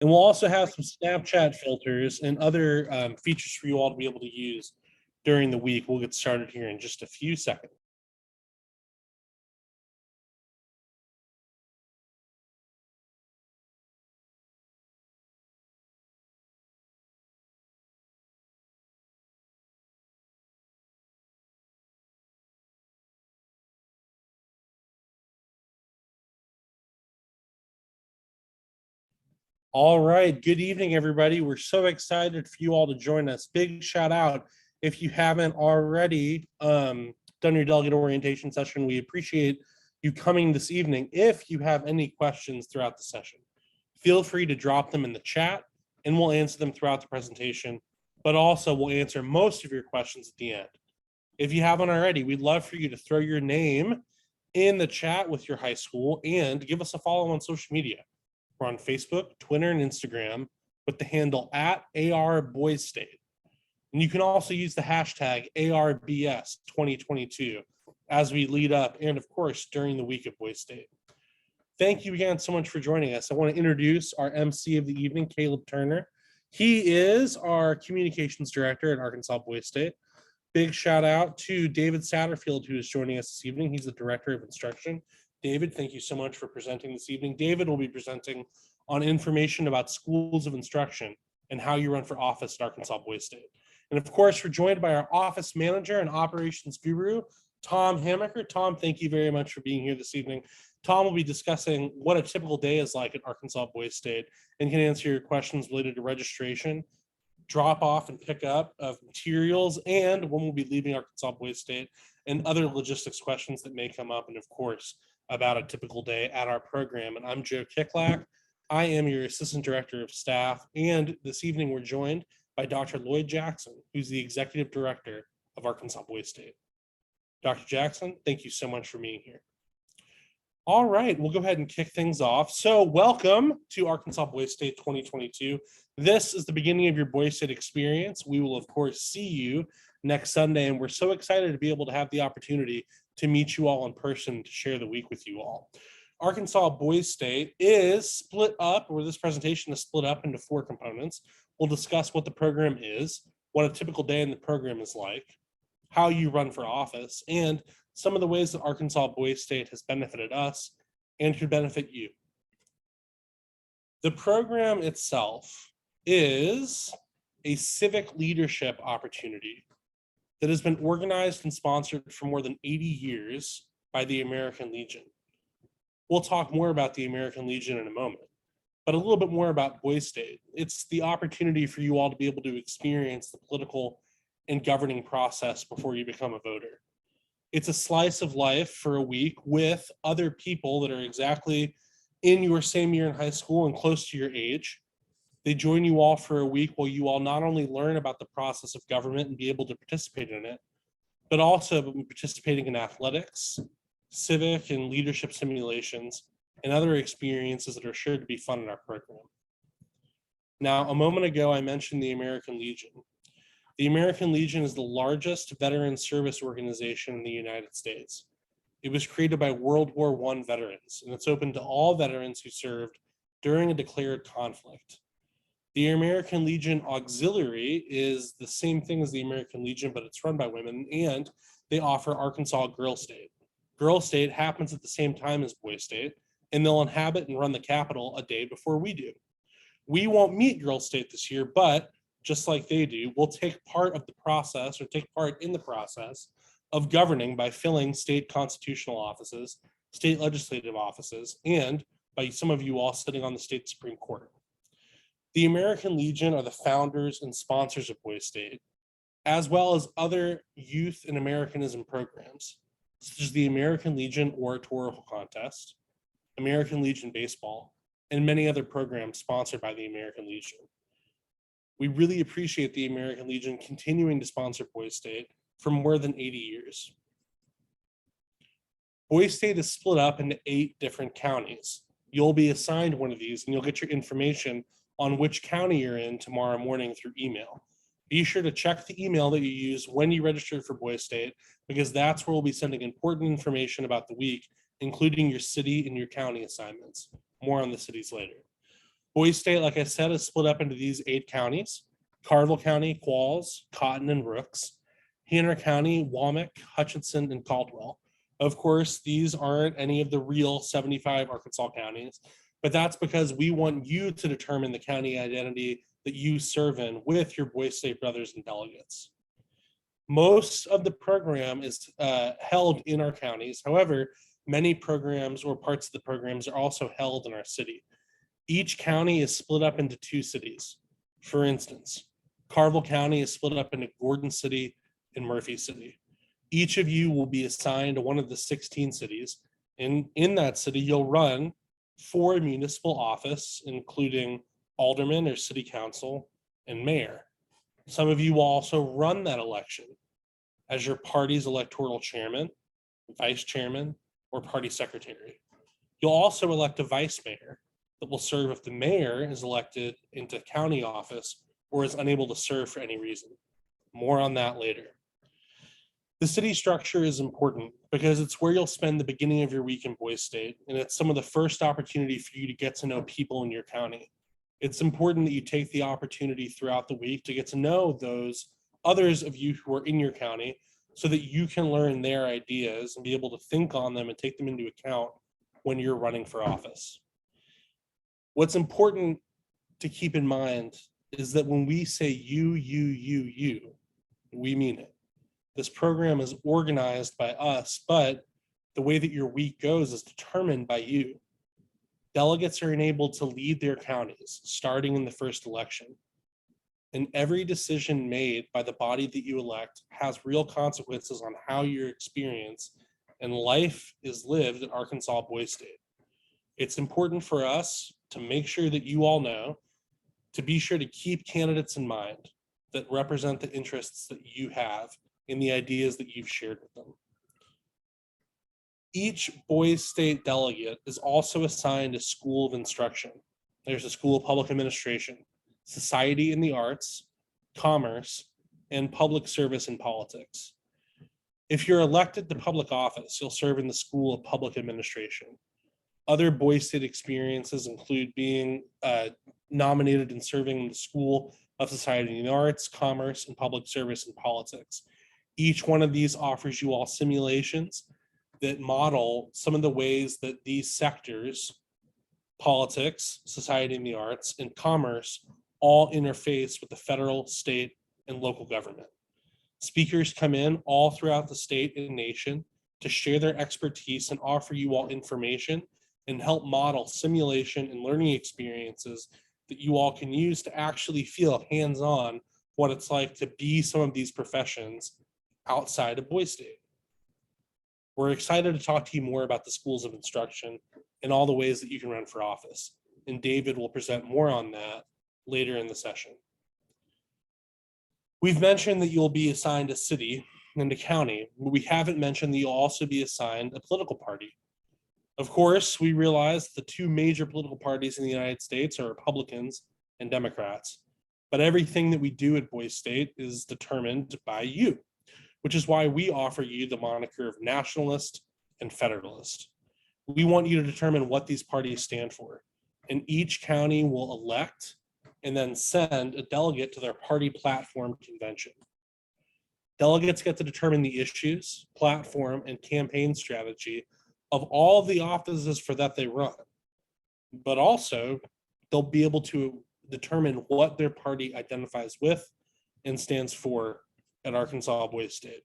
And we'll also have some Snapchat filters and other features for you all to be able to use during the week. We'll get started here in just a few seconds. All right. Good evening, everybody. We're so excited for you all to join us. Big shout out if you haven't already done your delegate orientation session. We appreciate you coming this evening. If you have any questions throughout the session, feel free to drop them in the chat and we'll answer them throughout the presentation, but also we'll answer most of your questions at the end. If you haven't already, we'd love for you to throw your name in the chat with your high school and give us a follow on social media. We're on Facebook, Twitter, and Instagram with the handle @ARBoysState. And you can also use the hashtag ARBS2022 as we lead up and, of course, during the week of Boys State. Thank you again so much for joining us. I want to introduce our MC of the evening, Caleb Turner. He is our communications director at Arkansas Boys State. Big shout out to David Satterfield, who is joining us this evening. He's the director of instruction. David, thank you so much for presenting this evening. David will be presenting on information about schools of instruction and how you run for office at Arkansas Boys State. And of course, we're joined by our office manager and operations guru, Tom Hamaker. Tom, thank you very much for being here this evening. Tom will be discussing what a typical day is like at Arkansas Boys State and can answer your questions related to registration, drop off and pick up of materials, and when we'll be leaving Arkansas Boys State, and other logistics questions that may come up, and of course, about a typical day at our program. And I'm Joe Kicklack. I am your Assistant Director of Staff, and this evening we're joined by Dr. Lloyd Jackson, who's the Executive Director of Arkansas Boys State. Dr. Jackson, thank you so much for being here. All right, we'll go ahead and kick things off. So welcome to Arkansas Boys State 2022. This is the beginning of your Boys State experience. We will, of course, see you next Sunday, and we're so excited to be able to have the opportunity to meet you all in person to share the week with you all. Arkansas Boys State is split up, or this presentation is split up into 4 components. We'll discuss what the program is, what a typical day in the program is like, how you run for office, and some of the ways that Arkansas Boys State has benefited us and could benefit you. The program itself is a civic leadership opportunity that has been organized and sponsored for more than 80 years by the American Legion. We'll talk more about the American Legion in a moment, but a little bit more about Boys State. It's the opportunity for you all to be able to experience the political and governing process before you become a voter. It's a slice of life for a week with other people that are exactly in your same year in high school and close to your age. They join you all for a week while you all not only learn about the process of government and be able to participate in it, but also participating in athletics, civic and leadership simulations, and other experiences that are sure to be fun in our program. Now, a moment ago, I mentioned the American Legion. The American Legion is the largest veteran service organization in the United States. It was created by World War I veterans, and it's open to all veterans who served during a declared conflict. The American Legion Auxiliary is the same thing as the American Legion, but it's run by women, and they offer Arkansas Girl State. Girl State happens at the same time as Boys State, and they'll inhabit and run the Capitol a day before we do. We won't meet Girl State this year, but just like they do, we'll take part of the process, or take part in the process of governing by filling state constitutional offices, state legislative offices, and by some of you all sitting on the state Supreme Court. The American Legion are the founders and sponsors of Boys State, as well as other youth and Americanism programs, such as the American Legion Oratorical Contest, American Legion Baseball, and many other programs sponsored by the American Legion. We really appreciate the American Legion continuing to sponsor Boys State for more than 80 years. Boys State is split up into 8 different counties. You'll be assigned one of these, and you'll get your information on which county you're in tomorrow morning through email. Be sure to check the email that you use when you register for Boys State, because that's where we'll be sending important information about the week, including your city and your county assignments. More on the cities later. Boise State, like I said, is split up into these 8 counties: Carville County, Qualls, Cotton, and Rooks; Hanner County, Waumec, Hutchinson, and Caldwell. Of course, these aren't any of the real 75 Arkansas counties, but that's because we want you to determine the county identity that you serve in with your Boise State brothers and delegates. Most of the program is held in our counties. However, many programs or parts of the programs are also held in our city. Each county is split up into 2 cities. For instance, Carville County is split up into Gordon City and Murphy City. Each of you will be assigned to one of the 16 cities. And in that city, you'll run for a municipal office, including alderman or city council and mayor. Some of you will also run that election as your party's electoral chairman, vice chairman, or party secretary. You'll also elect a vice mayor that will serve if the mayor is elected into county office or is unable to serve for any reason. More on that later. The city structure is important because it's where you'll spend the beginning of your week in Boise State, and it's some of the first opportunity for you to get to know people in your county. It's important that you take the opportunity throughout the week to get to know those others of you who are in your county so that you can learn their ideas and be able to think on them and take them into account when you're running for office. What's important to keep in mind is that when we say you, we mean it. This program is organized by us, but the way that your week goes is determined by you. Delegates are enabled to lead their counties starting in the first election. And every decision made by the body that you elect has real consequences on how your experience and life is lived at Arkansas Boise State. It's important for us to make sure that you all know to be sure to keep candidates in mind that represent the interests that you have in the ideas that you've shared with them. Each Boise State delegate is also assigned a school of instruction. There's a School of Public Administration, Society in the Arts, Commerce, and Public Service and Politics. If you're elected to public office, you'll serve in the School of Public Administration. Other Boise State experiences include being nominated and serving in the School of Society in the Arts, Commerce, and Public Service and Politics. Each one of these offers you all simulations that model some of the ways that these sectors, politics, society in the arts, and commerce, all interface with the federal, state, and local government. Speakers come in all throughout the state and nation to share their expertise and offer you all information and help model simulation and learning experiences that you all can use to actually feel hands-on what it's like to be some of these professions outside of Boise State. We're excited to talk to you more about the schools of instruction and all the ways that you can run for office. And David will present more on that later in the session. We've mentioned that you'll be assigned a city and a county, but we haven't mentioned that you'll also be assigned a political party. Of course, we realize the 2 major political parties in the United States are Republicans and Democrats, but everything that we do at Boise State is determined by you, which is why we offer you the moniker of nationalist and federalist. We want you to determine what these parties stand for, and each county will elect and then send a delegate to their party platform convention. Delegates get to determine the issues, platform, and campaign strategy of all the offices for that they run, but also they'll be able to determine what their party identifies with and stands for at Arkansas Boise State.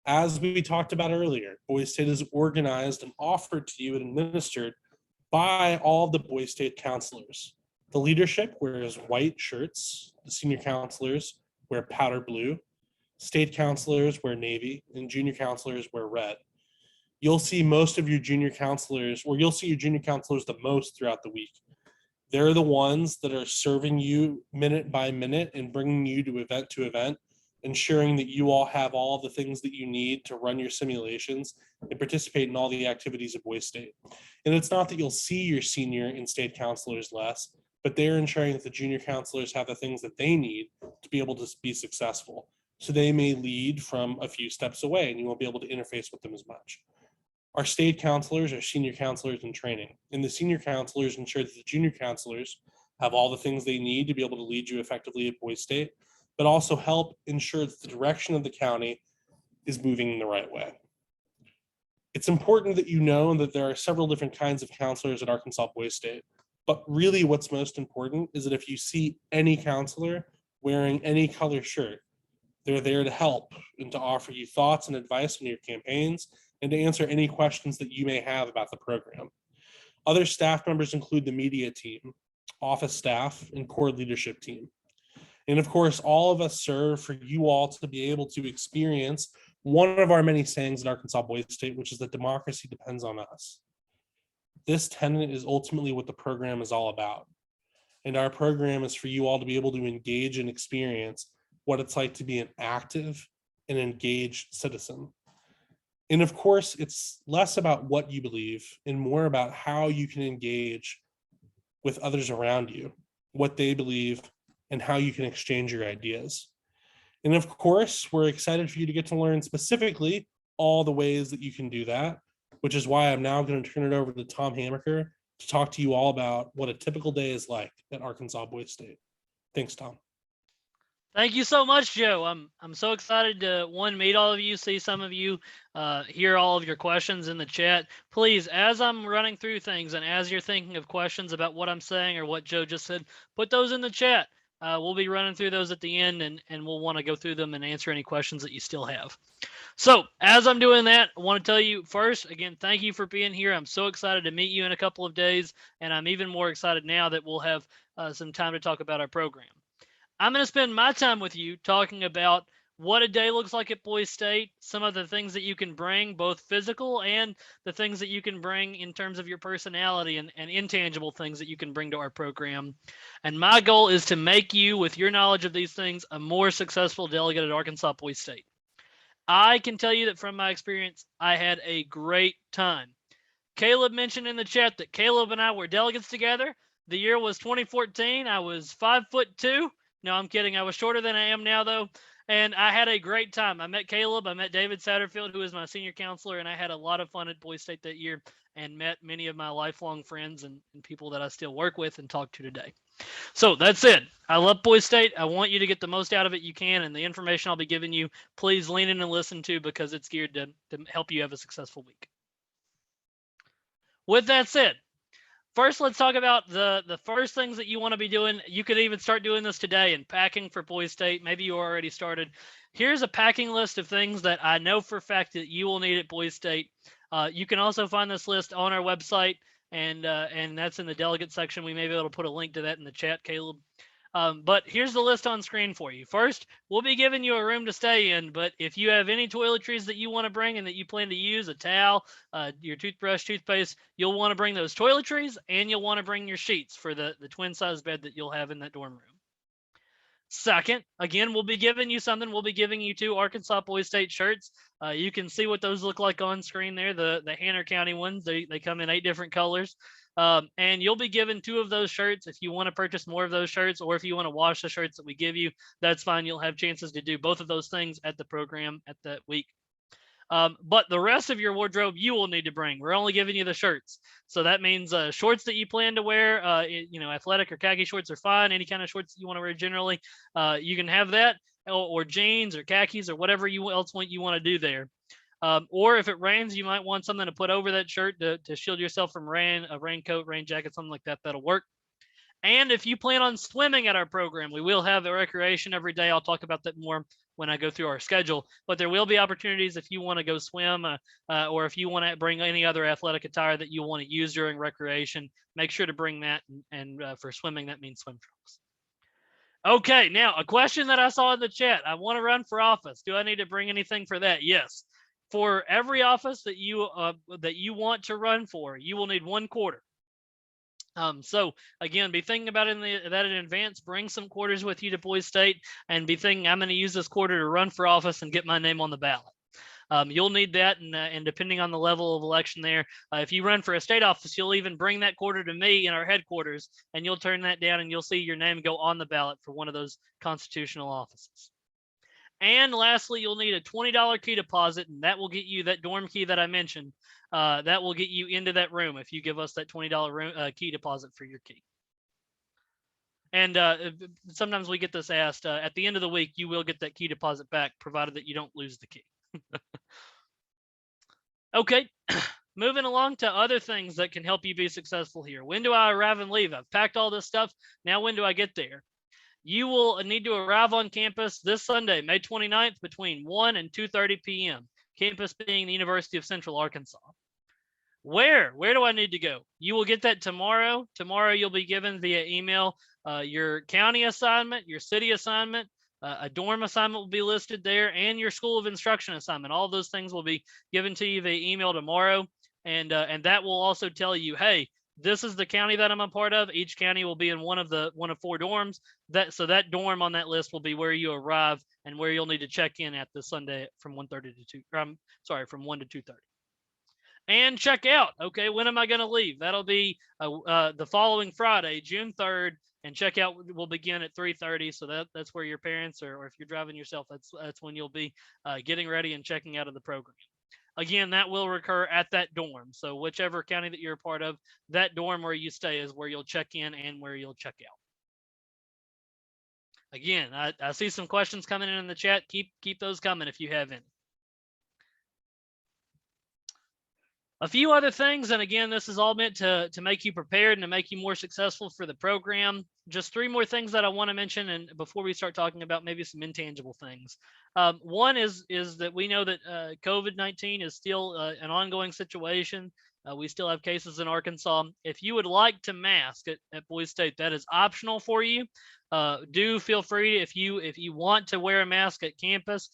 As we talked about earlier, Boise State is organized and offered to you and administered by all the Boise State counselors. The leadership wears white shirts, the senior counselors wear powder blue, state counselors wear navy, and junior counselors wear red. You'll see most of your junior counselors, or you'll see your junior counselors the most throughout the week. They're the ones that are serving you minute by minute and bringing you to event, ensuring that you all have all the things that you need to run your simulations and participate in all the activities of Boise State. And it's not that you'll see your senior and state counselors less, but they're ensuring that the junior counselors have the things that they need to be able to be successful. So they may lead from a few steps away and you won't be able to interface with them as much. Our state counselors are senior counselors in training, and the senior counselors ensure that the junior counselors have all the things they need to be able to lead you effectively at Boise State, but also help ensure that the direction of the county is moving in the right way. It's important that you know that there are several different kinds of counselors at Arkansas Boise State, but really what's most important is that if you see any counselor wearing any color shirt, they're there to help and to offer you thoughts and advice on your campaigns and to answer any questions that you may have about the program. Other staff members include the media team, office staff, and core leadership team. And of course, all of us serve for you all to be able to experience one of our many sayings at Arkansas Boise State, which is that democracy depends on us. This tenet is ultimately what the program is all about. And our program is for you all to be able to engage and experience what it's like to be an active and engaged citizen. And of course, it's less about what you believe and more about how you can engage with others around you, what they believe, and how you can exchange your ideas. And of course, we're excited for you to get to learn specifically all the ways that you can do that, which is why I'm now going to turn it over to Tom Hamaker to talk to you all about what a typical day is like at Arkansas Boise State. Thanks, Tom. Thank you so much, Joe. I'm so excited to meet all of you, see some of you, hear all of your questions in the chat. Please, as I'm running through things and as you're thinking of questions about what I'm saying or what Joe just said, put those in the chat. We'll be running through those at the end, and we'll want to go through them and answer any questions that you still have. So as I'm doing that, I want to tell you first, again, thank you for being here. I'm so excited to meet you in a couple of days, and I'm even more excited now that we'll have some time to talk about our program. I'm going to spend my time with you talking about what a day looks like at Boise State, some of the things that you can bring, both physical and the things that you can bring in terms of your personality and intangible things that you can bring to our program. And my goal is to make you, with your knowledge of these things, a more successful delegate at Arkansas Boise State. I can tell you that from my experience, I had a great time. Caleb mentioned in the chat that Caleb and I were delegates together. The year was 2014. I was 5'2". No, I'm kidding. I was shorter than I am now, though. And I had a great time. I met Caleb. I met David Satterfield, who is my senior counselor. And I had a lot of fun at Boise State that year and met many of my lifelong friends and people that I still work with and talk to today. So that's it. I love Boise State. I want you to get the most out of it you can. And the information I'll be giving you, please lean in and listen to because it's geared to help you have a successful week. With that said, first, let's talk about the first things that you want to be doing. You could even start doing this today and packing for Boise State. Maybe you already started. Here's a packing list of things that I know for a fact that you will need at Boise State. You can also find this list on our website, and that's in the delegate section. We may be able to put a link to that in the chat, Caleb. But here's the list on screen for you. First, we'll be giving you a room to stay in, but if you have any toiletries that you want to bring and that you plan to use, a towel, your toothbrush, toothpaste, you'll want to bring those toiletries and you'll want to bring your sheets for the twin size bed that you'll have in that dorm room. Second, again, we'll be giving you something. We'll be giving you 2 Arkansas Boise State shirts. You can see what those look like on screen there, the Hanner County ones. They come in 8 different colors. And you'll be given 2 of those shirts. If you want to purchase more of those shirts, or if you want to wash the shirts that we give you, that's fine. You'll have chances to do both of those things at the program at that week. But the rest of your wardrobe you will need to bring. We're only giving you the shirts. So that means shorts that you plan to wear, athletic or khaki shorts are fine. Any kind of shorts that you want to wear generally, you can have that, or jeans or khakis or whatever you want to do there. Or if it rains, you might want something to put over that shirt to shield yourself from rain, a raincoat, rain jacket, something like that. That'll work. And if you plan on swimming at our program, we will have a recreation every day. I'll talk about that more when I go through our schedule, but there will be opportunities if you want to go swim or if you want to bring any other athletic attire that you want to use during recreation, make sure to bring that. And for swimming, that means swim trunks. Okay, now a question that I saw in the chat. I want to run for office. Do I need to bring anything for that? Yes. For every office that you want to run for, you will need 1 quarter. So again, be thinking about that in advance. Bring some quarters with you to Boise State, and be thinking, I'm going to use this quarter to run for office and get my name on the ballot. You'll need that, and depending on the level of election there, if you run for a state office, you'll even bring that quarter to me in our headquarters, and you'll turn that down, and you'll see your name go on the ballot for one of those constitutional offices. And lastly, you'll need a $20 key deposit, and that will get you that dorm key that I mentioned. That will get you into that room if you give us that $20 key deposit for your key. And sometimes we get this asked, at the end of the week, you will get that key deposit back, provided that you don't lose the key. Okay, moving along to other things that can help you be successful here. When do I arrive and leave? I've packed all this stuff. Now, when do I get there? You will need to arrive on campus this Sunday, May 29th, between 1 and 2:30 p.m., campus being the University of Central Arkansas. Where do I need to go? You will get that tomorrow. Tomorrow, you'll be given via email your county assignment, your city assignment, a dorm assignment will be listed there, and your school of instruction assignment. All those things will be given to you via email tomorrow, and that will also tell you, hey, this is the county that I'm a part of. Each county will be in one of 4 dorms. So that dorm on that list will be where you arrive and where you'll need to check in at this Sunday from 1:30 to 2. From 1 to 2:30. And check out. Okay, when am I going to leave? That'll be the following Friday, June 3rd, and checkout will begin at 3:30. So that's where your parents, or if you're driving yourself, that's when you'll be getting ready and checking out of the program. Again, that will recur at that dorm. So whichever county that you're a part of, that dorm where you stay is where you'll check in and where you'll check out. Again, I see some questions coming in the chat. Keep those coming if you have any. A few other things, and again, this is all meant to make you prepared and to make you more successful for the program. Just 3 more things that I want to mention, and before we start talking about maybe some intangible things. One is that we know that COVID-19 is still an ongoing situation. We still have cases in Arkansas. If you would like to mask at Boise State, that is optional for you. Do feel free, if you want to wear a mask at campus,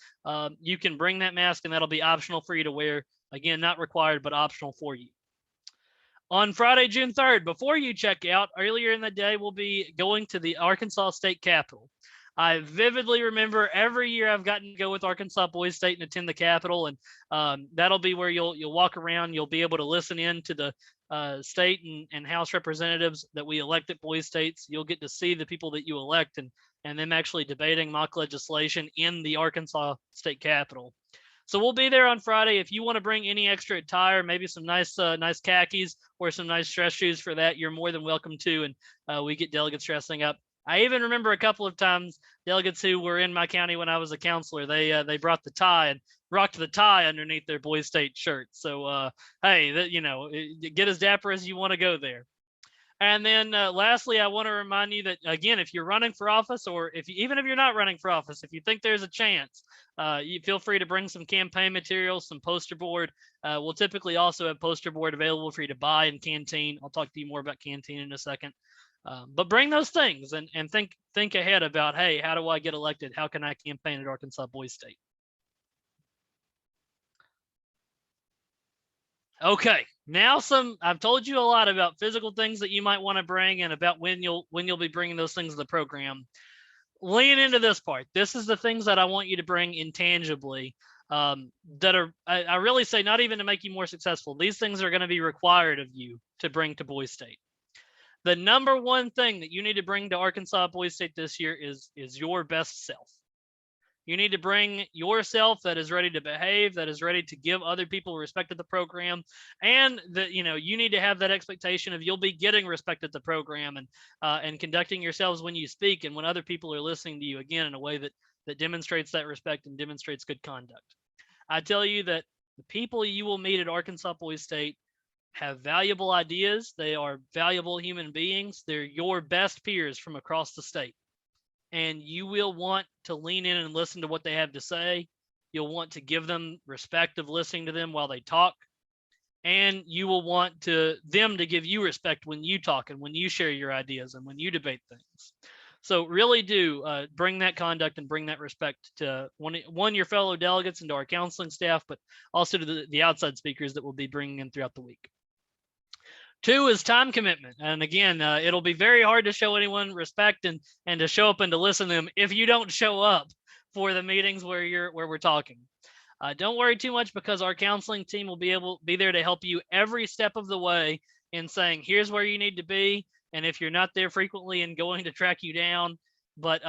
you can bring that mask, and that'll be optional for you to wear. Again, not required, but optional for you. On Friday, June 3rd, before you check out, earlier in the day, we'll be going to the Arkansas State Capitol. I vividly remember every year I've gotten to go with Arkansas Boise State and attend the Capitol, and that'll be where you'll walk around. You'll be able to listen in to the state and House representatives that we elect at Boise State. So you'll get to see the people that you elect and them actually debating mock legislation in the Arkansas State Capitol. So we'll be there on Friday. If you want to bring any extra attire, maybe some nice khakis or some nice dress shoes for that, you're more than welcome to. And we get delegates dressing up. I even remember a couple of times delegates who were in my county when I was a counselor, they brought the tie and rocked the tie underneath their Boise State shirt. So hey, get as dapper as you want to go there. And then lastly, I want to remind you that, again, if you're running for office, or even if you're not running for office, if you think there's a chance, you feel free to bring some campaign materials, some poster board. We'll typically also have poster board available for you to buy in Canteen. I'll talk to you more about Canteen in a second. But bring those things and think ahead about, hey, how do I get elected? How can I campaign at Arkansas Boise State? Okay, now I've told you a lot about physical things that you might want to bring and about when you'll be bringing those things to the program. Lean into this part. This is the things that I want you to bring intangibly, that are, I really say, not even to make you more successful. These things are going to be required of you to bring to Boise State. The number one thing that you need to bring to Arkansas Boise State this year is your best self. You need to bring yourself that is ready to behave, that is ready to give other people respect at the program, and that you need to have that expectation of you'll be getting respect at the program and conducting yourselves when you speak and when other people are listening to you, again, in a way that demonstrates that respect and demonstrates good conduct. I tell you that the people you will meet at Arkansas Boise State have valuable ideas. They are valuable human beings. They're your best peers from across the state. And you will want to lean in and listen to what they have to say. You'll want to give them respect of listening to them while they talk. And you will want them to give you respect when you talk and when you share your ideas and when you debate things. So really do bring that conduct and bring that respect to one your fellow delegates and to our counseling staff, but also to the outside speakers that we'll be bringing in throughout the week. 2 is time commitment. And again, it'll be very hard to show anyone respect and to show up and to listen to them if you don't show up for the meetings where we're talking. Don't worry too much, because our counseling team will be there to help you every step of the way in saying, here's where you need to be. And if you're not there frequently, and going to track you down, but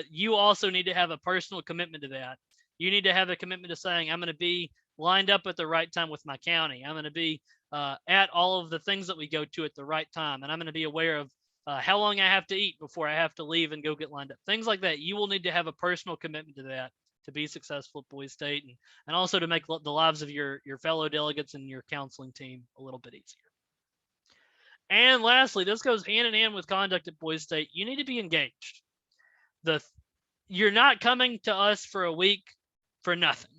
you also need to have a personal commitment to that. You need to have a commitment to saying, I'm going to be lined up at the right time with my county. I'm going to be at all of the things that we go to at the right time. And I'm going to be aware of how long I have to eat before I have to leave and go get lined up. Things like that. You will need to have a personal commitment to that to be successful at Boise State, and also to make the lives of your fellow delegates and your counseling team a little bit easier. And lastly, this goes hand in hand with conduct at Boise State. You need to be engaged. You're not coming to us for a week for nothing.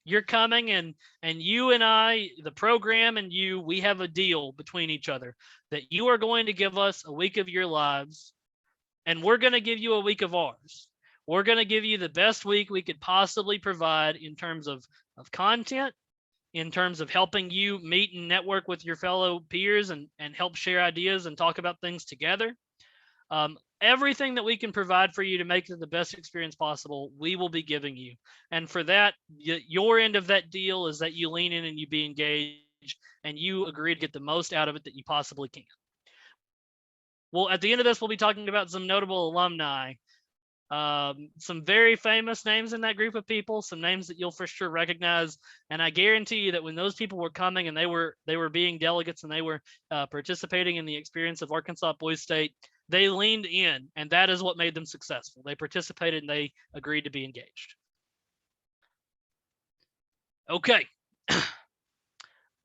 You're coming, and you and I, the program and you, we have a deal between each other that you are going to give us a week of your lives, and we're going to give you a week of ours. We're going to give you the best week we could possibly provide in terms of content, in terms of helping you meet and network with your fellow peers and help share ideas and talk about things together. Everything that we can provide for you to make it the best experience possible, we will be giving you. And for that, your end of that deal is that you lean in and you be engaged and you agree to get the most out of it that you possibly can. Well, at the end of this, we'll be talking about some notable alumni, some very famous names in that group of people, some names that you'll for sure recognize. And I guarantee you that when those people were coming and they were being delegates and they were participating in the experience of Arkansas Boise State, they leaned in, and that is what made them successful. They participated and they agreed to be engaged. Okay.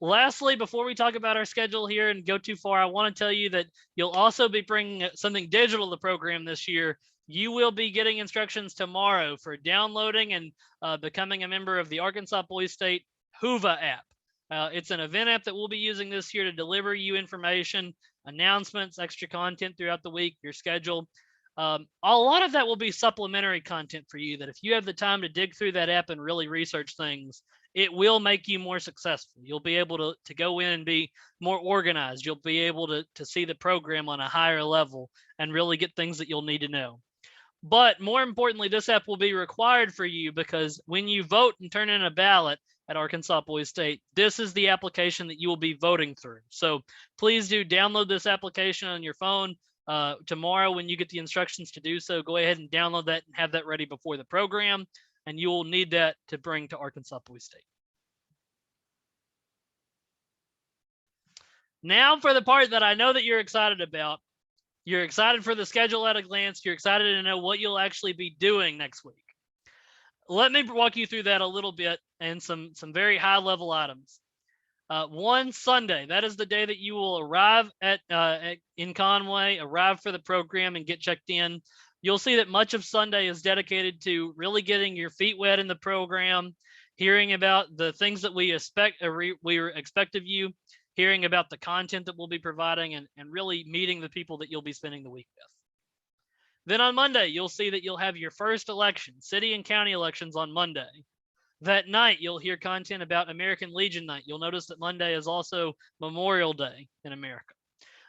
Lastly, before we talk about our schedule here and go too far, I want to tell you that you'll also be bringing something digital to the program this year. You will be getting instructions tomorrow for downloading and becoming a member of the Arkansas Boise State HOOVA app. It's an event app that we'll be using this year to deliver you information, announcements, extra content throughout the week, your schedule. A lot of that will be supplementary content for you that if you have the time to dig through that app and really research things, it will make you more successful. You'll be able to go in and be more organized. You'll be able to see the program on a higher level and really get things that you'll need to know. But more importantly, this app will be required for you because when you vote and turn in a ballot at Arkansas Boise State, this is the application that you will be voting through. So please do download this application on your phone. Tomorrow, when you get the instructions to do so, go ahead and download that and have that ready before the program. And you will need that to bring to Arkansas Boise State. Now for the part that I know that you're excited about. You're excited for the schedule at a glance. You're excited to know what you'll actually be doing next week. Let me walk you through that a little bit and some very high level items. One Sunday, that is the day that you will arrive in Conway, arrive for the program and get checked in. You'll see that much of Sunday is dedicated to really getting your feet wet in the program, hearing about the things that we expect of you, hearing about the content that we'll be providing, and really meeting the people that you'll be spending the week with. Then on Monday, you'll see that you'll have your first election, city and county elections on Monday. That night, you'll hear content about American Legion Night. You'll notice that Monday is also Memorial Day in America.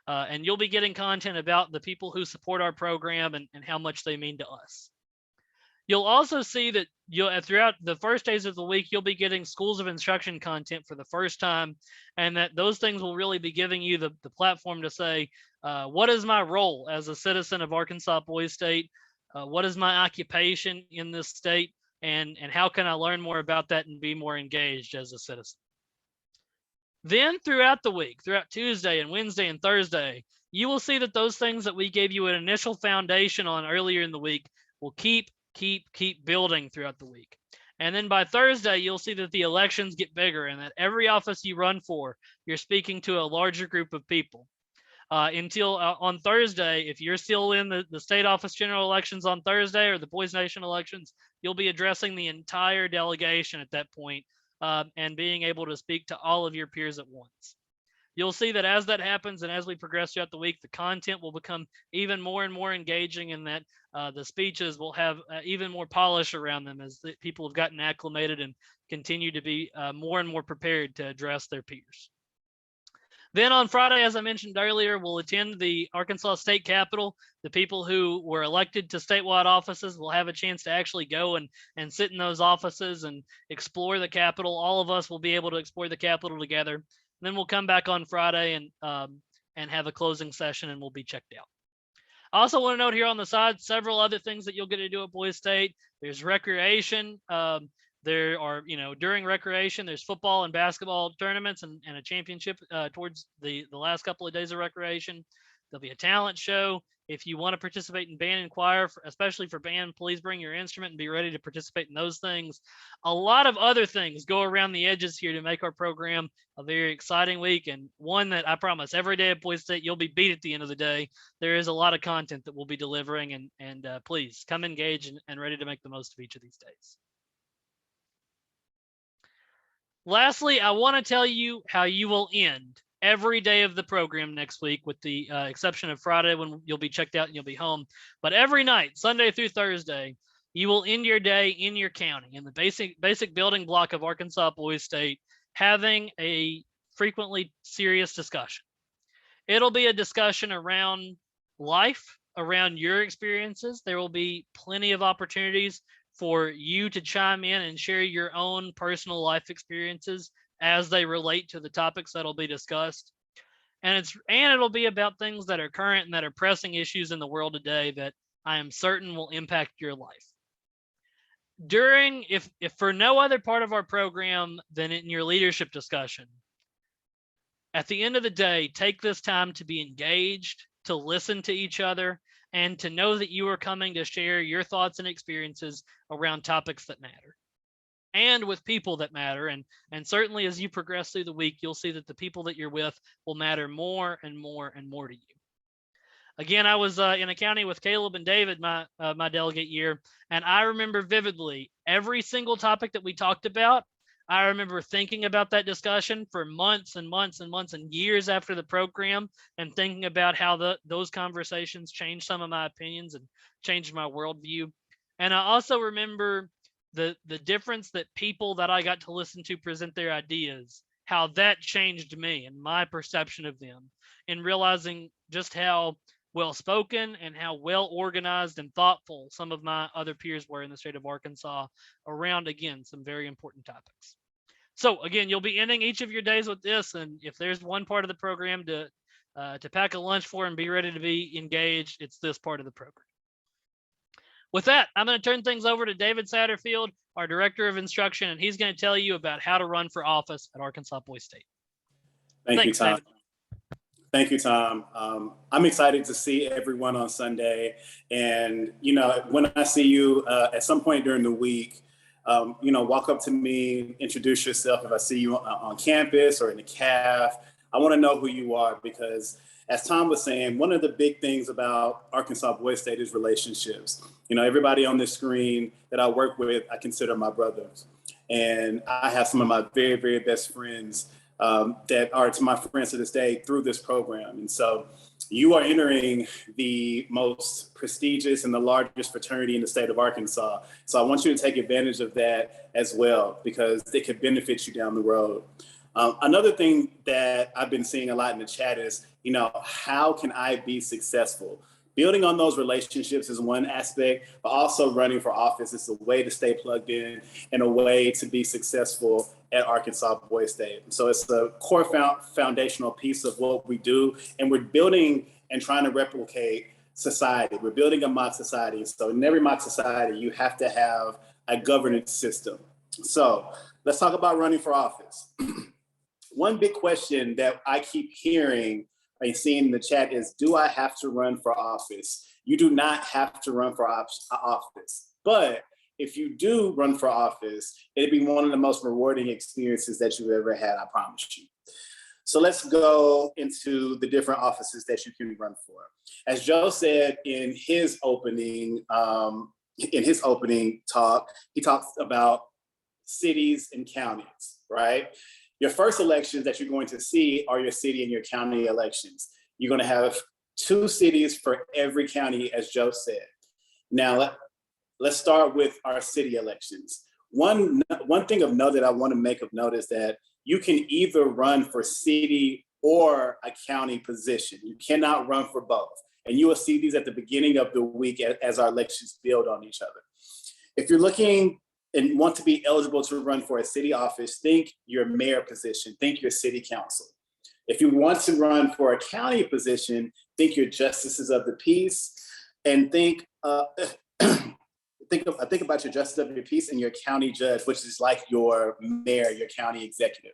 And you'll be getting content about the people who support our program and how much they mean to us. You'll also see that throughout the first days of the week, you'll be getting schools of instruction content for the first time, and that those things will really be giving you the platform to say, what is my role as a citizen of Arkansas Boise State? What is my occupation in this state? And how can I learn more about that and be more engaged as a citizen? Then throughout the week, throughout Tuesday and Wednesday and Thursday, you will see that those things that we gave you an initial foundation on earlier in the week will keep building throughout the week. And then by Thursday, you'll see that the elections get bigger and that every office you run for, you're speaking to a larger group of people. Until on Thursday, if you're still in the state office general elections on Thursday or the Boise Nation elections, you'll be addressing the entire delegation at that point, and being able to speak to all of your peers at once. You'll see that as that happens and as we progress throughout the week, the content will become even more and more engaging, and that the speeches will have even more polish around them as the people have gotten acclimated and continue to be more and more prepared to address their peers. Then on Friday, as I mentioned earlier, we'll attend the Arkansas State Capitol. The people who were elected to statewide offices will have a chance to actually go and sit in those offices and explore the Capitol. All of us will be able to explore the Capitol together. And then we'll come back on Friday and have a closing session, and we'll be checked out. I also want to note here on the side several other things that you'll get to do at Boise State. There's recreation. There are, during recreation, there's football and basketball tournaments and a championship towards the last couple of days of recreation. There'll be a talent show. If you want to participate in band and choir, especially for band, please bring your instrument and be ready to participate in those things. A lot of other things go around the edges here to make our program a very exciting week, and one that I promise every day at Boise State, you'll be beat at the end of the day. There is a lot of content that we'll be delivering, and please come engage and ready to make the most of each of these days. Lastly, I want to tell you how you will end every day of the program next week, with the exception of Friday when you'll be checked out and you'll be home. But every night, Sunday through Thursday, you will end your day in your county, in the basic building block of Arkansas Boys State, having a frequently serious discussion. It'll be a discussion around life, around your experiences. There will be plenty of opportunities for you to chime in and share your own personal life experiences as they relate to the topics that'll be discussed. And it'll be about things that are current and that are pressing issues in the world today that I am certain will impact your life. If for no other part of our program than in your leadership discussion, at the end of the day, take this time to be engaged, to listen to each other, and to know that you are coming to share your thoughts and experiences around topics that matter and with people that matter. And certainly as you progress through the week, you'll see that the people that you're with will matter more and more and more to you. Again, I was in a county with Caleb and David my delegate year, and I remember vividly every single topic that we talked about. I remember thinking about that discussion for months and months and months and years after the program, and thinking about how those conversations changed some of my opinions and changed my worldview. And I also remember the difference that people that I got to listen to present their ideas, how that changed me and my perception of them, and realizing just how well-spoken and how well-organized and thoughtful some of my other peers were in the state of Arkansas around, again, some very important topics. So again, you'll be ending each of your days with this, and if there's one part of the program to pack a lunch for and be ready to be engaged, it's this part of the program. With that, I'm going to turn things over to David Satterfield, our Director of Instruction, and he's going to tell you about how to run for office at Arkansas Boys State. Thanks, you, Tom. David. Thank you, Tom. I'm excited to see everyone on Sunday. And, when I see you at some point during the week, walk up to me, introduce yourself. If I see you on campus or in the CAF, I want to know who you are, because as Tom was saying, one of the big things about Arkansas Boys State is relationships. Everybody on this screen that I work with, I consider my brothers. And I have some of my very, very best friends that are to my friends to this day through this program. And so you are entering the most prestigious and the largest fraternity in the state of Arkansas. So I want you to take advantage of that as well, because it could benefit you down the road. Another thing that I've been seeing a lot in the chat is, how can I be successful? Building on those relationships is one aspect, but also running for office is a way to stay plugged in and a way to be successful at Arkansas Boys State. So it's the core foundational piece of what we do, and we're building and trying to replicate society. We're building a mock society. So in every mock society, you have to have a governance system. So let's talk about running for office. One big question that I keep hearing and seeing in the chat is, do I have to run for office? You do not have to run for office. But if you do run for office, it'd be one of the most rewarding experiences that you've ever had, I promise you. So let's go into the different offices that you can run for. As Joe said in his opening talk, he talks about cities and counties, right? Your first elections that you're going to see are your city and your county elections. You're going to have 2 cities for every county, as Joe said. Now, let's start with our city elections. One thing of note that I want to make of note is that you can either run for city or a county position. You cannot run for both. And you will see these at the beginning of the week as our elections build on each other. If you're looking and want to be eligible to run for a city office, think your mayor position, think your city council. If you want to run for a county position, think your justices of the peace, and think I think about your justice of your peace and your county judge, which is like your mayor, your county executive.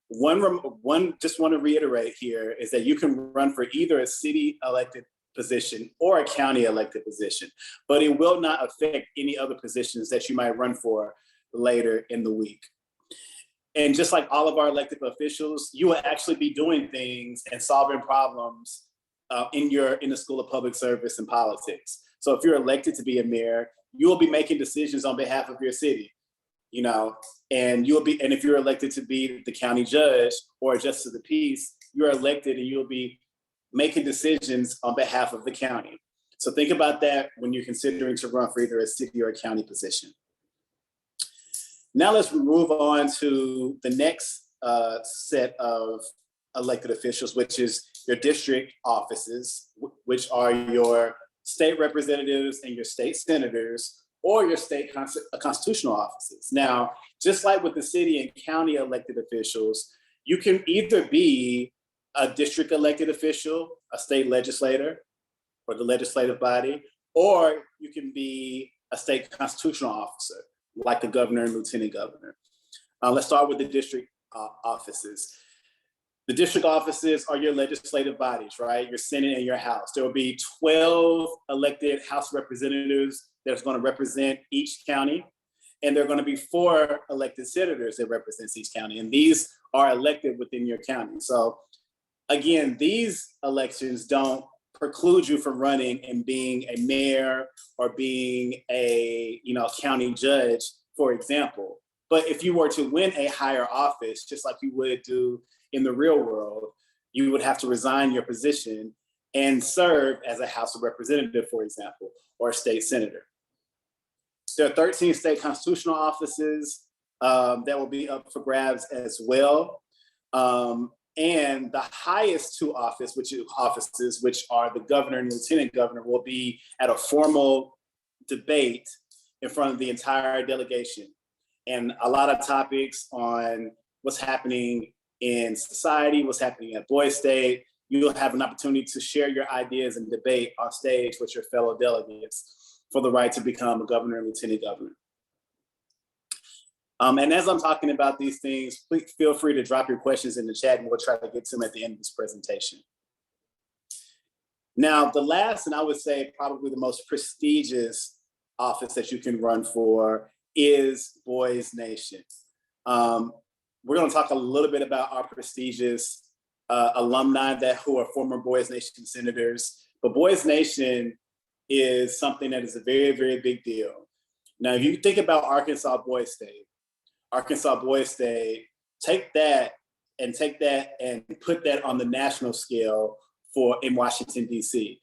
One just want to reiterate here is that you can run for either a city elected position or a county elected position, but it will not affect any other positions that you might run for later in the week. And just like all of our elected officials, you will actually be doing things and solving problems in the School of Public Service and Politics. So if you're elected to be a mayor, you will be making decisions on behalf of your city, and if you're elected to be the county judge or justice of the peace, you're elected and you'll be making decisions on behalf of the county. So think about that when you're considering to run for either a city or a county position. Now let's move on to the next set of elected officials, which is your district offices, which are your state representatives and your state senators, or your state constitutional offices. Now, just like with the city and county elected officials, you can either be a district elected official, a state legislator, or the legislative body, or you can be a state constitutional officer, like the governor and lieutenant governor. Let's start with the district offices. The district offices are your legislative bodies, right? Your Senate and your House. There will be 12 elected House representatives that's going to represent each county. And there are going to be 4 elected senators that represents each county. And these are elected within your county. So again, these elections don't preclude you from running and being a mayor or being a county judge, for example. But if you were to win a higher office, just like you would do in the real world, you would have to resign your position and serve as a House of Representative, for example, or a state senator. There are 13 state constitutional offices that will be up for grabs as well. And the highest 2 offices, which are the governor and lieutenant governor, will be at a formal debate in front of the entire delegation. And a lot of topics on what's happening in society, what's happening at Boys State. You'll have an opportunity to share your ideas and debate on stage with your fellow delegates for the right to become a governor and lieutenant governor. And as I'm talking about these things, please feel free to drop your questions in the chat and we'll try to get to them at the end of this presentation. Now, the last, and I would say probably the most prestigious office that you can run for is Boys Nation. We're going to talk a little bit about our prestigious alumni who are former Boys Nation senators. But Boys Nation is something that is a very, very big deal. Now, if you think about Arkansas Boys State, take that and put that on the national scale in Washington, D.C.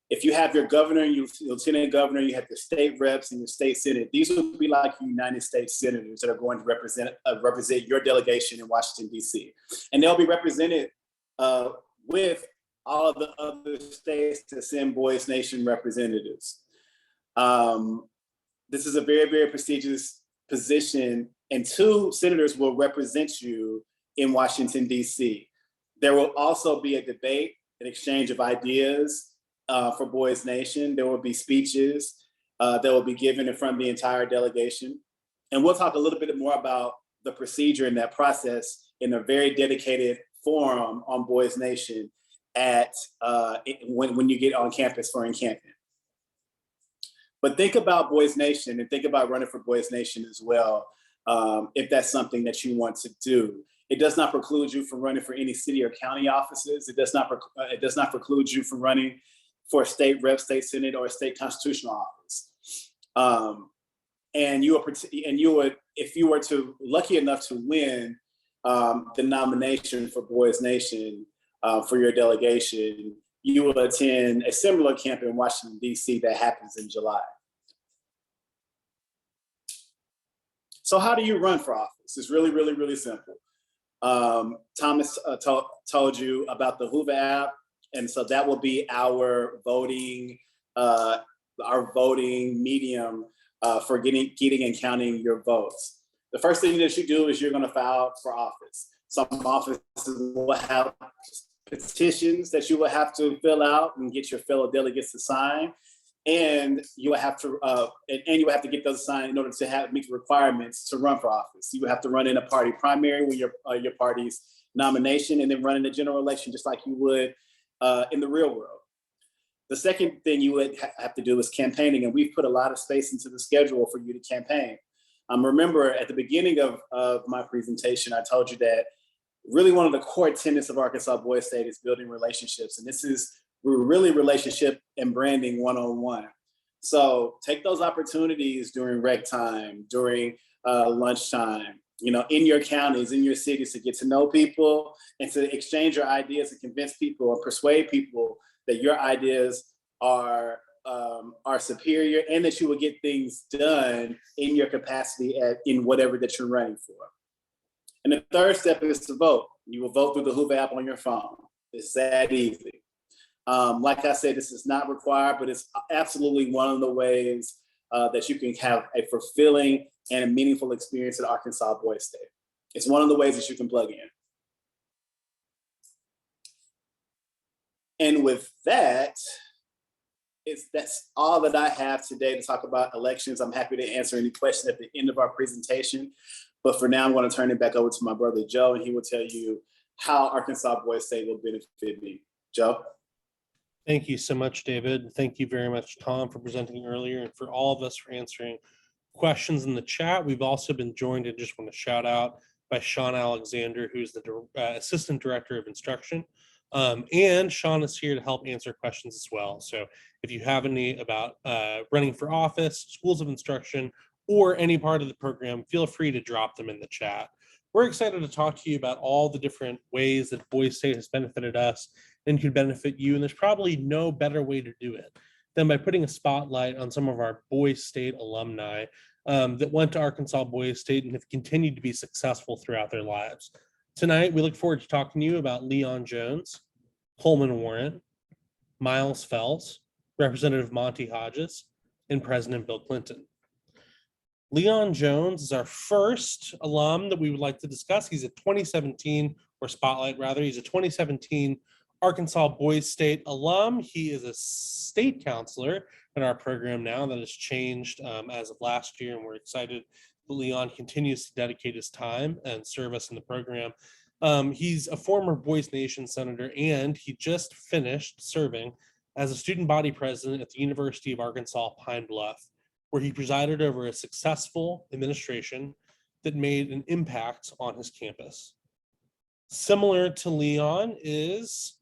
If you have your governor and your lieutenant governor, you have your state reps and your state senate, these would be like United States senators that are going to represent your delegation in Washington, D.C. And they'll be represented with all of the other states that send Boys Nation representatives. This is a very, very prestigious position, and 2 senators will represent you in Washington, D.C. There will also be a debate, an exchange of ideas for Boys Nation. There will be speeches that will be given in front of the entire delegation. And we'll talk a little bit more about the procedure and that process in a very dedicated forum on Boys Nation when you get on campus for encampment. But think about Boys Nation and think about running for Boys Nation as well, if that's something that you want to do. It does not preclude you from running for any city or county offices. It does not preclude you from running for a state rep, state senate, or a state constitutional office. And if you were lucky enough to win the nomination for Boys Nation for your delegation, you will attend a similar camp in Washington, D.C. that happens in July. So how do you run for office? It's really, really, really simple. Thomas told you about the Hoover app. And so that will be our voting medium for getting and counting your votes. The first thing that you do is you're going to file for office. Some offices will have petitions that you will have to fill out and get your fellow delegates to sign. and you would have to you would have to get those signed in order to meet the requirements to run for office. You would have to run in a party primary with your party's nomination, and then run in a general election just like you would in the real world. The second thing you would have to do is campaigning, and we've put a lot of space into the schedule for you to campaign. Remember at the beginning of my presentation, I told you that really one of the core tenets of Arkansas Boys State is building relationships, and this is really relationship and branding one-on-one. So take those opportunities during rec time, during lunchtime, in your counties, in your cities, to get to know people and to exchange your ideas and convince people and persuade people that your ideas are superior and that you will get things done in your capacity in whatever that you're running for. And the third step is to vote. You will vote through the Hoover app on your phone. It's that easy. Like I said, this is not required, but it's absolutely one of the ways that you can have a fulfilling and a meaningful experience at Arkansas Boys State. It's one of the ways that you can plug in. And with that, that's all that I have today to talk about elections. I'm happy to answer any questions at the end of our presentation. But for now, I'm going to turn it back over to my brother, Joe, and he will tell you how Arkansas Boys State will benefit me. Joe? Thank you so much, David. Thank you very much, Tom, for presenting earlier, and for all of us for answering questions in the chat. We've also been joined, and just want to shout out, by Sean Alexander, who's the Assistant Director of Instruction. And Sean is here to help answer questions as well. So if you have any about running for office, schools of instruction, or any part of the program, feel free to drop them in the chat. We're excited to talk to you about all the different ways that Boys State has benefited us and could benefit you. And there's probably no better way to do it than by putting a spotlight on some of our Boys State alumni that went to Arkansas Boys State and have continued to be successful throughout their lives. Tonight, we look forward to talking to you about Leon Jones, Coleman Warren, Miles Fells, Representative Monty Hodges, and President Bill Clinton. Leon Jones is our first alum that we would like to discuss. He's a 2017, or spotlight rather, he's a 2017 Arkansas Boys State alum. He is a state counselor in our program now. That has changed as of last year, and we're excited that Leon continues to dedicate his time and serve us in the program. He's a former Boys Nation senator, and he just finished serving as a student body president at the University of Arkansas Pine Bluff, where he presided over a successful administration that made an impact on his campus. Similar to Leon is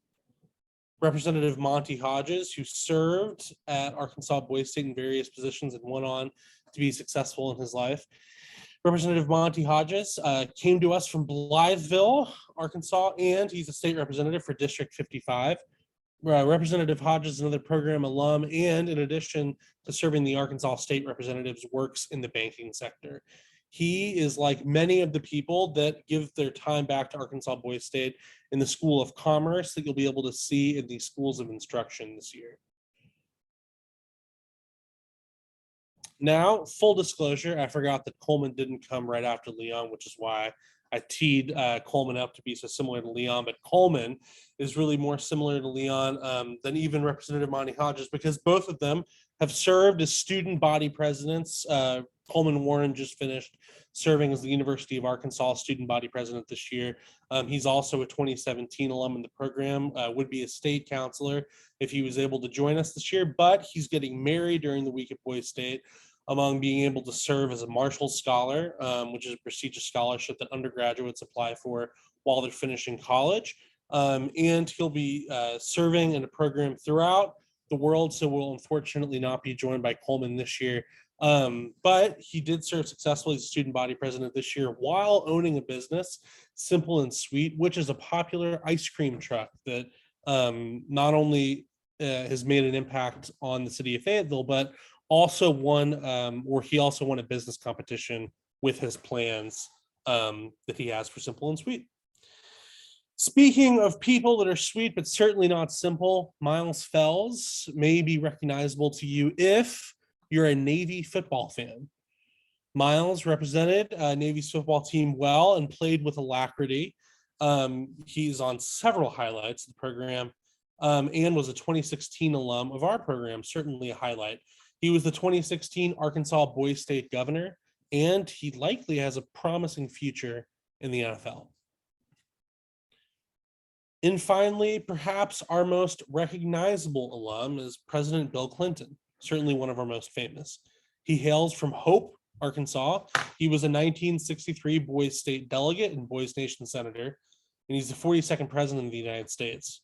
Representative Monty Hodges, who served at Arkansas Boys State in various positions and went on to be successful in his life. Representative Monty Hodges came to us from Blytheville, Arkansas, and he's a state representative for District 55. Representative Hodges is another program alum, and in addition to serving the Arkansas State Representatives, works in the banking sector. He is like many of the people that give their time back to Arkansas Boys State in the School of Commerce that you'll be able to see in the schools of instruction this year. Now, full disclosure, I forgot that Coleman didn't come right after Leon, which is why I teed Coleman up to be so similar to Leon, but Coleman is really more similar to Leon than even Representative Monty Hodges, because both of them have served as student body presidents. Coleman Warren just finished serving as the University of Arkansas student body president this year. He's also a 2017 alum in the program, would be a state counselor if he was able to join us this year, but he's getting married during the week at Boys State, among being able to serve as a Marshall Scholar, which is a prestigious scholarship that undergraduates apply for while they're finishing college. And he'll be serving in a program throughout the world, so will unfortunately not be joined by Coleman this year. But he did serve successfully as a student body president this year while owning a business, Simple and Sweet, which is a popular ice cream truck that not only has made an impact on the city of Fayetteville, but also won, he also won a business competition with his plans that he has for Simple and Sweet. Speaking of people that are sweet, but certainly not simple, Miles Fells may be recognizable to you if you're a Navy football fan. Miles represented Navy's football team well and played with alacrity. He's on several highlights of the program and was a 2016 alum of our program, certainly a highlight. He was the 2016 Arkansas Boys State governor, and he likely has a promising future in the NFL. And finally, perhaps our most recognizable alum is President Bill Clinton, certainly one of our most famous. He hails from Hope, Arkansas. He was a 1963 Boys State delegate and Boys Nation senator, and he's the 42nd president of the United States.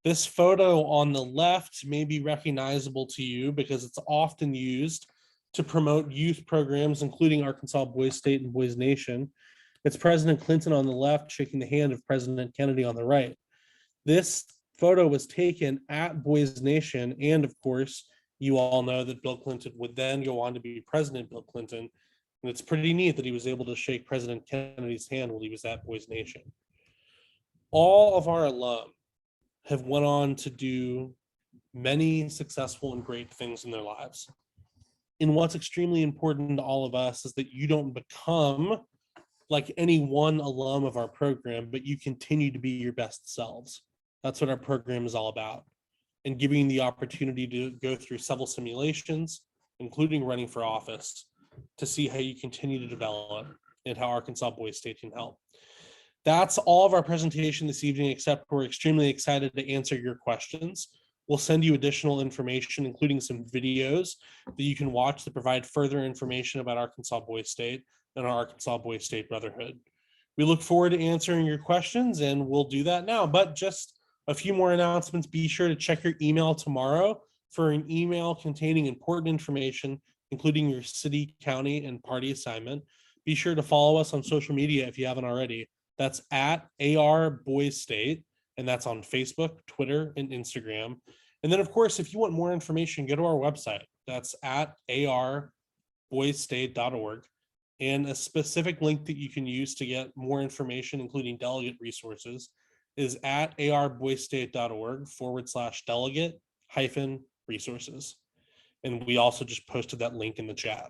This photo on the left may be recognizable to you because it's often used to promote youth programs, including Arkansas Boys State and Boys Nation. It's President Clinton on the left shaking the hand of President Kennedy on the right. This photo was taken at Boys Nation, and of course, you all know that Bill Clinton would then go on to be President Bill Clinton, and it's pretty neat that he was able to shake President Kennedy's hand while he was at Boys Nation. All of our alum have went on to do many successful and great things in their lives. And what's extremely important to all of us is that you don't become like any one alum of our program, but you continue to be your best selves. That's what our program is all about. And giving you the opportunity to go through several simulations, including running for office, to see how you continue to develop and how Arkansas Boys State can help. That's all of our presentation this evening, except we're extremely excited to answer your questions. We'll send you additional information, including some videos that you can watch that provide further information about Arkansas Boys State and our Arkansas Boys State Brotherhood. We look forward to answering your questions, and we'll do that now. But just a few more announcements. Be sure to check your email tomorrow for an email containing important information, including your city, county, and party assignment. Be sure to follow us on social media if you haven't already. That's at AR Boys State, and that's on Facebook, Twitter, and Instagram. And then, of course, if you want more information, go to our website. That's at arboysstate.org. And a specific link that you can use to get more information, including delegate resources, is at arboysstate.org/delegate-resources. And we also just posted that link in the chat.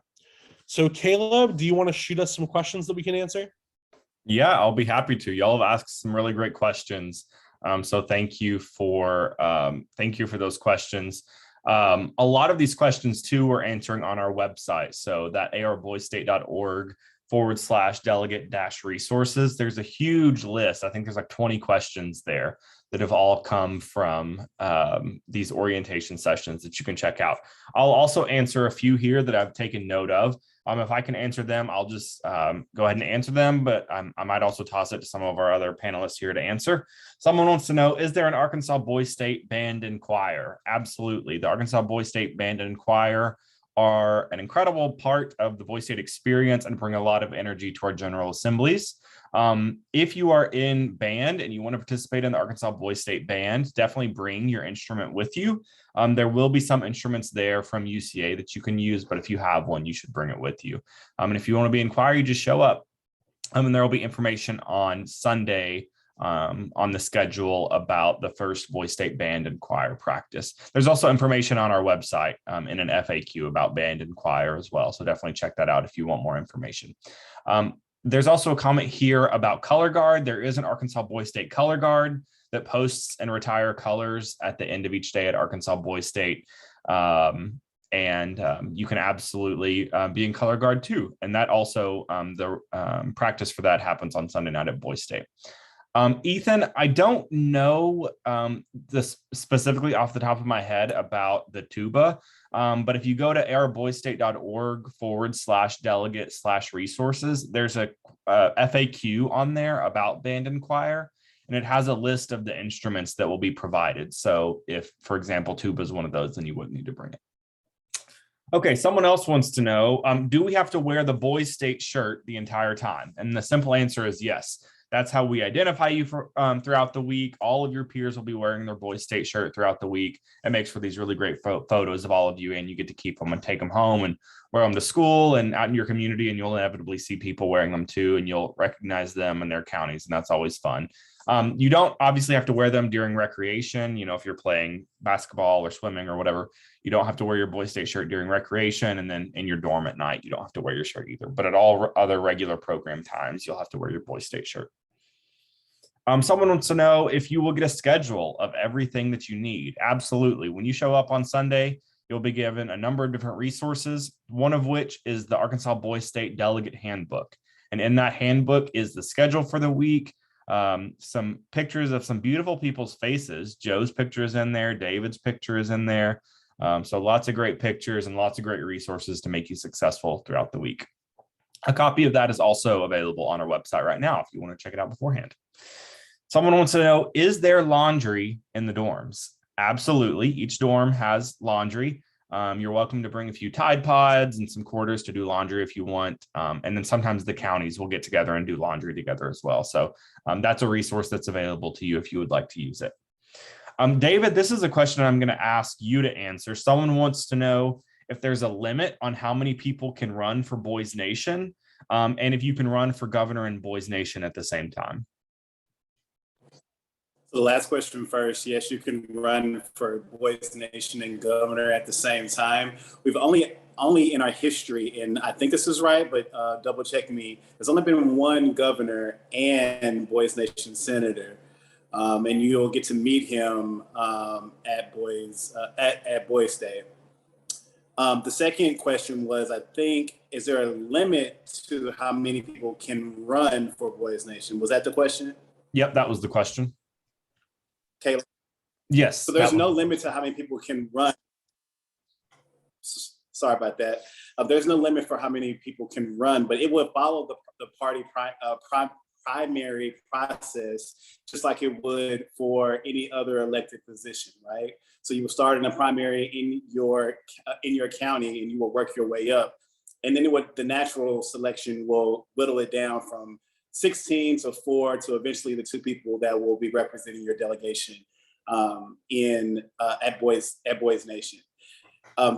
So Caleb, do you want to shoot us some questions that we can answer? Yeah, I'll be happy to. Y'all have asked some really great questions. So thank you for those questions. A lot of these questions too we're answering on our website. So that arboysstate.org/delegate-resources. There's a huge list. I think there's like 20 questions there that have all come from these orientation sessions that you can check out. I'll also answer a few here that I've taken note of. If I can answer them, I'll just go ahead and answer them, but I might also toss it to some of our other panelists here to answer. Someone wants to know, is there an Arkansas Boys State Band and Choir? Absolutely. The Arkansas Boys State Band and Choir are an incredible part of the Boys State experience and bring a lot of energy to our General Assemblies. If you are in band and you want to participate in the Arkansas Boys State Band, definitely bring your instrument with you. There will be some instruments there from UCA that you can use, but if you have one, you should bring it with you. And if you want to be in choir, you just show up. And there will be information on Sunday on the schedule about the first Boys State Band and Choir practice. There's also information on our website in an FAQ about band and choir as well. So definitely check that out if you want more information. There's also a comment here about color guard. There is an Arkansas Boys State color guard that posts and retire colors at the end of each day at Arkansas Boys State. You can absolutely be in color guard too. And that also, the practice for that happens on Sunday night at Boys State. Ethan, I don't know this specifically off the top of my head about the tuba, but if you go to arboysstate.org/delegate/resources, there's a FAQ on there about band and choir, and it has a list of the instruments that will be provided. So if, for example, tuba is one of those, then you wouldn't need to bring it. Okay, someone else wants to know, do we have to wear the Boys State shirt the entire time? And the simple answer is yes. That's how we identify you for throughout the week. All of your peers will be wearing their Boys State shirt throughout the week. It makes for these really great photos of all of you, and you get to keep them and take them home and wear them to school and out in your community, and you'll inevitably see people wearing them too, and you'll recognize them in their counties, and that's always fun. You don't obviously have to wear them during recreation. You know, if you're playing basketball or swimming or whatever, you don't have to wear your Boys State shirt during recreation, and then in your dorm at night, you don't have to wear your shirt either. But at all other regular program times, you'll have to wear your Boys State shirt. Someone wants to know if you will get a schedule of everything that you need. Absolutely. When you show up on Sunday, you'll be given a number of different resources, one of which is the Arkansas Boys State Delegate Handbook. And in that handbook is the schedule for the week, some pictures of some beautiful people's faces. Joe's picture is in there. David's picture is in there. So lots of great pictures and lots of great resources to make you successful throughout the week. A copy of that is also available on our website right now if you want to check it out beforehand. Someone wants to know, is there laundry in the dorms? Absolutely. Each dorm has laundry. You're welcome to bring a few Tide Pods and some quarters to do laundry if you want. And then sometimes the counties will get together and do laundry together as well. So that's a resource that's available to you if you would like to use it. David, this is a question I'm going to ask you to answer. Someone wants to know if there's a limit on how many people can run for Boys Nation, and if you can run for governor in Boys Nation at the same time. The last question first. Yes, you can run for Boys Nation and governor at the same time. We've only in our history, and I think this is right, but double check me. There's only been one governor and Boys Nation senator, and you'll get to meet him at Boys Day. The second question was, I think, is there a limit to how many people can run for Boys Nation? Was that the question? Yep, that was the question. Okay. Yes. So there's no limit to how many people can run. Sorry about that. There's no limit for how many people can run, but it would follow the party primary process, just like it would for any other elected position, right? So you will start in a primary in your county, and you will work your way up, and then the natural selection will whittle it down from 16 to 4 to eventually the 2 people that will be representing your delegation at Boys Nation.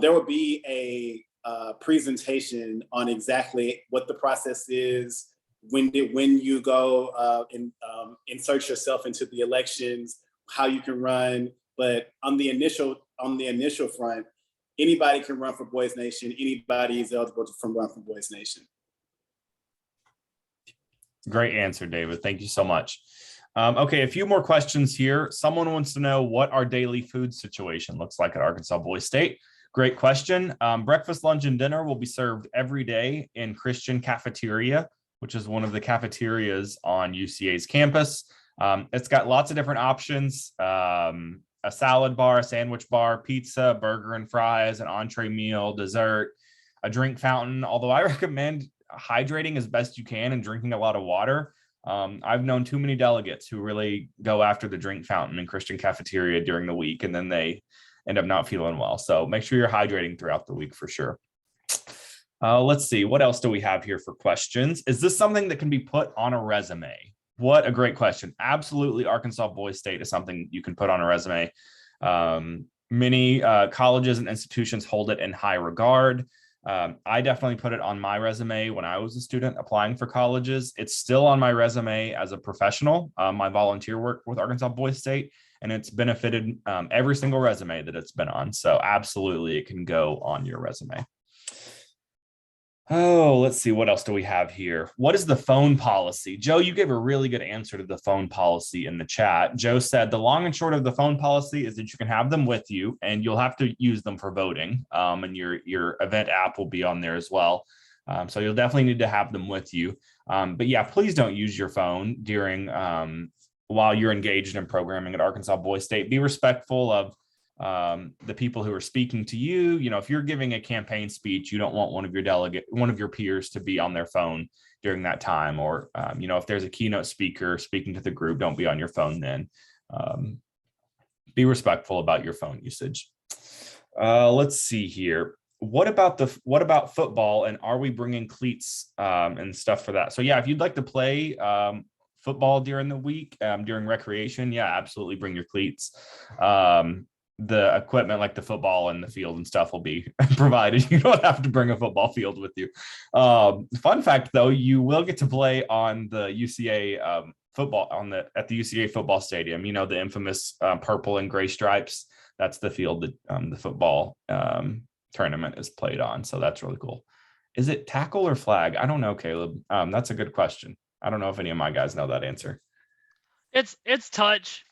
There will be a presentation on exactly what the process is, when you go and insert yourself into the elections, how you can run. But on the initial front, anybody can run for Boys Nation. Anybody is eligible to run for Boys Nation. Great answer, David. Thank you so much. Okay, a few more questions here. Someone wants to know what our daily food situation looks like at Arkansas Boys State. Great question. Breakfast, lunch, and dinner will be served every day in Christian Cafeteria, which is one of the cafeterias on UCA's campus. It's got lots of different options. A salad bar, a sandwich bar, pizza, burger and fries, an entree meal, dessert, a drink fountain. Although I recommend hydrating as best you can and drinking a lot of water. I've known too many delegates who really go after the drink fountain in Christian Cafeteria during the week, and then they end up not feeling well. So make sure you're hydrating throughout the week for sure. Let's see, what else do we have here for questions? Is this something that can be put on a resume? What a great question. Absolutely, Arkansas Boys State is something you can put on a resume. Many colleges and institutions hold it in high regard. I definitely put it on my resume when I was a student applying for colleges. It's still on my resume as a professional, my volunteer work with Arkansas Boys State, and it's benefited every single resume that it's been on. So absolutely, it can go on your resume. Oh, let's see. What else do we have here? What is the phone policy? Joe, you gave a really good answer to the phone policy in the chat. Joe said the long and short of the phone policy is that you can have them with you, and you'll have to use them for voting. And your event app will be on there as well. So you'll definitely need to have them with you. But yeah, please don't use your phone during while you're engaged in programming at Arkansas Boys State. Be respectful of the people who are speaking to you. You know, if you're giving a campaign speech, you don't want one of your peers to be on their phone during that time. Or, you know, if there's a keynote speaker speaking to the group, don't be on your phone then. Be respectful about your phone usage. Let's see here. What about football, and are we bringing cleats and stuff for that? So yeah, if you'd like to play football during the week, during recreation, yeah, absolutely bring your cleats. The equipment like the football and the field and stuff will be provided. You don't have to bring a football field with you. Fun fact though, you will get to play on the UCA football at the UCA football stadium. You know, the infamous purple and gray stripes. That's the field that the football tournament is played on. So that's really cool. Is it tackle or flag? I don't know, Caleb. That's a good question. I don't know if any of my guys know that answer. It's touch.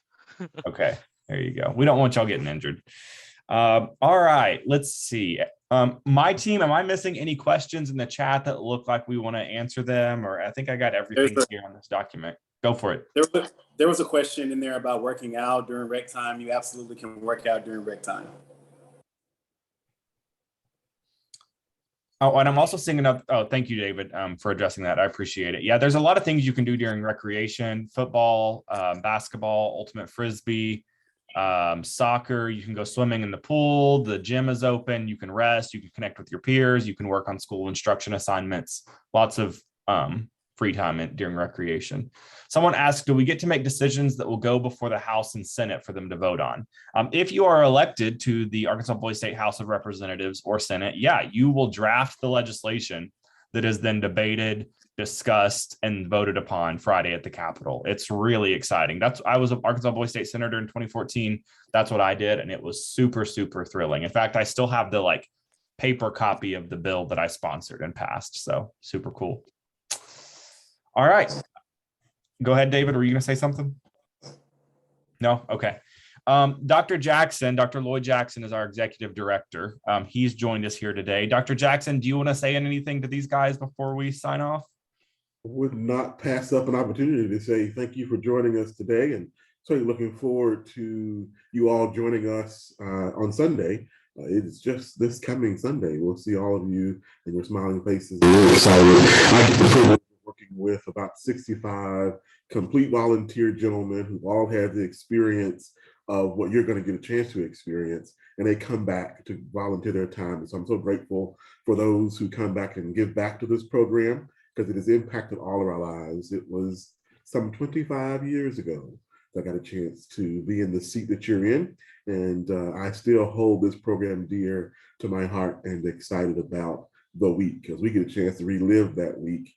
Okay, there you go. We don't want y'all getting injured. All right, let's see. My team, am I missing any questions in the chat that look like we want to answer them? Or I think I got everything here on this document. Go for it. There was a question in there about working out during rec time. You absolutely can work out during rec time. Oh, and I'm also seeing enough. Oh, thank you, David, for addressing that. I appreciate it. Yeah, there's a lot of things you can do during recreation: football, basketball, ultimate frisbee, soccer. You can go swimming in the pool. The gym is open. You can rest. You can connect with your peers. You can work on school instruction assignments. Lots of free time during recreation. Someone asked, do we get to make decisions that will go before the House and Senate for them to vote on? If you are elected to the Arkansas Boys State House of Representatives or Senate, yeah, you will draft the legislation that is then debated, discussed, and voted upon Friday at the Capitol. It's really exciting. I was an Arkansas Boys State Senator in 2014. That's what I did, and it was super, super thrilling. In fact, I still have the paper copy of the bill that I sponsored and passed. So super cool. All right. Go ahead, David. Were you going to say something? No? Okay. Dr. Jackson, Dr. Lloyd Jackson is our executive director. He's joined us here today. Dr. Jackson, do you want to say anything to these guys before we sign off? Would not pass up an opportunity to say thank you for joining us today, and certainly looking forward to you all joining us on Sunday. It's just this coming Sunday. We'll see all of you and your smiling faces. We're excited. I get the privilege of working with about 65 complete volunteer gentlemen who've all had the experience of what you're going to get a chance to experience, and they come back to volunteer their time. And so I'm so grateful for those who come back and give back to this program, because it has impacted all of our lives. It was some 25 years ago that I got a chance to be in the seat that you're in, and I still hold this program dear to my heart and excited about the week, because we get a chance to relive that week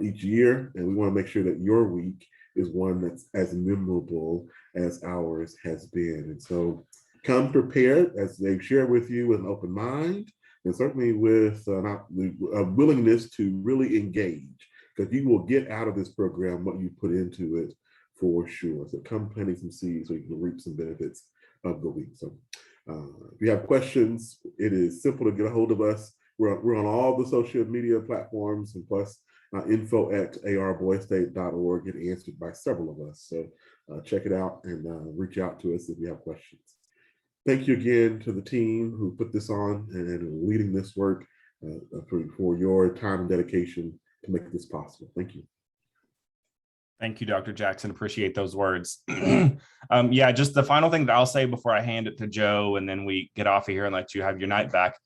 each year, and we want to make sure that your week is one that's as memorable as ours has been. And so come prepared, as they've shared with you, with an open mind, and certainly with a willingness to really engage, because you will get out of this program what you put into it for sure. So come planting some seeds so you can reap some benefits of the week. So if you have questions, it is simple to get a hold of us. We're on all the social media platforms, and plus info@arboystate.org get answered by several of us. So check it out and reach out to us if you have questions. Thank you again to the team who put this on and leading this work for your time and dedication to make this possible. Thank you. Thank you, Dr. Jackson. Appreciate those words. Yeah, just the final thing that I'll say before I hand it to Joe and then we get off of here and let you have your night back.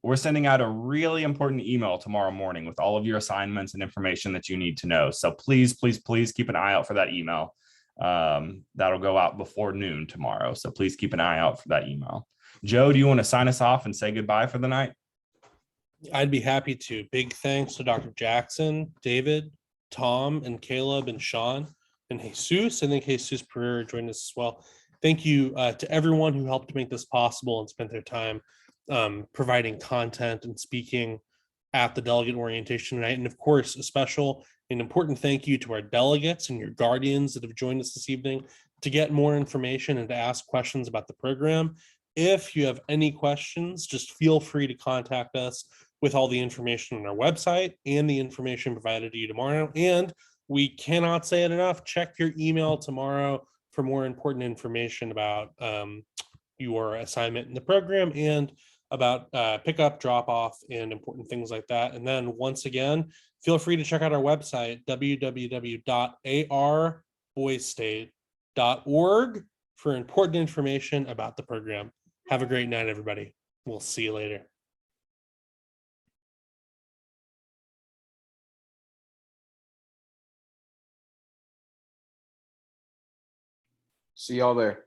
We're sending out a really important email tomorrow morning with all of your assignments and information that you need to know. So please, please, please keep an eye out for that email. That'll go out before noon tomorrow. So please keep an eye out for that email. Joe, do you want to sign us off and say goodbye for the night? I'd be happy to. Big thanks to Dr. Jackson, David, Tom, and Caleb, and Sean, and Jesus. I think Jesus Pereira joined us as well. Thank you to everyone who helped make this possible and spent their time providing content and speaking at the delegate orientation tonight. And of course, a special and important thank you to our delegates and your guardians that have joined us this evening to get more information and to ask questions about the program. If you have any questions, just feel free to contact us with all the information on our website and the information provided to you tomorrow. And we cannot say it enough, check your email tomorrow for more important information about your assignment in the program and about pickup, drop off, and important things like that. And then once again, feel free to check out our website, www.arboystate.org, for important information about the program. Have a great night, everybody. We'll see you later. See y'all there.